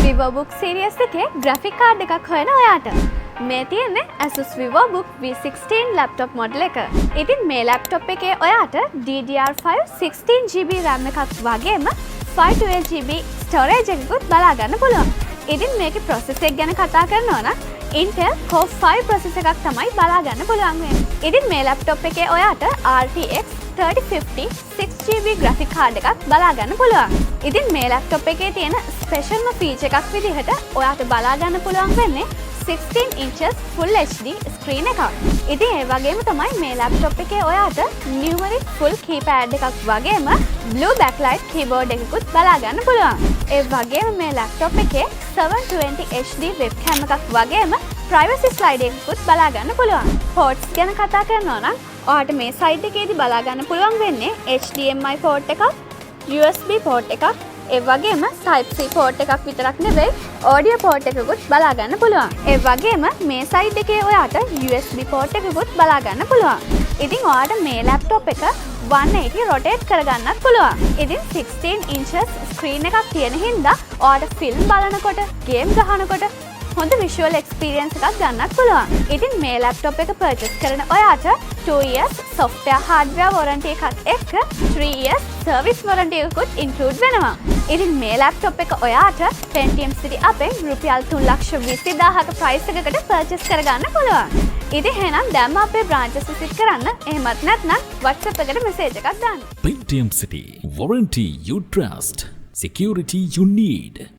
VivoBook series එකේ graphic card එකක් හොයන ඔයාට මේ තියෙන්නේ Asus VivoBook V16 laptop model එක. ඉතින් මේ laptop එකේ ඔයාට DDR5 16GB RAM එකක් වගේම 512GB storage එකකුත් බලා ගන්න පුළුවන්. ඉතින් මේකේ process එක ගැන කතා කරනවා නම් Intel Core 5 process එකක් තමයි බලා ගන්න පුළුවන් වෙන්නේ. ඉතින් මේ laptop එකේ ඔයාට RTX 3050 6GB graphic card එකක් බලා ගන්න පුළුවන්. ඉතින් මේ laptop එකේ තියෙන ස්පෙෂල්ම feature එකක් විදිහට ඔයාට බලා ගන්න පුළුවන් වෙන්නේ 16 inches full HD screen එකක්. ඉතින් ඒ වගේම තමයි මේ laptop එකේ ඔයාට numeric full keypad එකක් වගේම blue backlight keyboard එකකුත් බලා ගන්න පුළුවන්. ඒ වගේම මේ laptop එකේ 720 HD webcam එකක් වගේම privacy slide එකකුත් බලා ගන්න පුළුවන්. ports ගැන කතා කරනවා නම් ඔයාට මේ side එකේදී බලා ගන්න පුළුවන් වෙන්නේ HDMI port එකක්, USB port එකක්, ඒ වගේම Type-C port එකක් විතරක් නෙවෙයි audio port එකකුත් බලා ගන්න පුළුවන්. ඒ වගේම මේ side එකේ ඔයාට USB port එකකුත් බලා ගන්න පුළුවන්. ඉතින් ඔයාට මේ laptop එක 180 rotate කරගන්නත් පුළුවන්. ඉතින් 16 inches screen එකක් තියෙන හින්දා ඔයාට film බලනකොට, game ගහනකොට හොඳ visual experience එකක් ගන්නත් පුළුවන්. ඉතින් මේ laptop එක purchase කරන ඔයාට 2 years software hardware warranty එකත් එක්ක 3 years service warranty එකකුත් include වෙනවා. ඉතින් මේ laptop එක ඔයාට Pentium City අපෙන් රුපියල් 3,20,000ක price එකකට purchase කරගන්න පුළුවන්. ඉතින් එහෙනම් දැන්ම අපේ branches visit කරන්න. එහෙමත් නැත්නම් WhatsApp එකට message එකක් දාන්න. Pentium City, warranty you trust, security you need.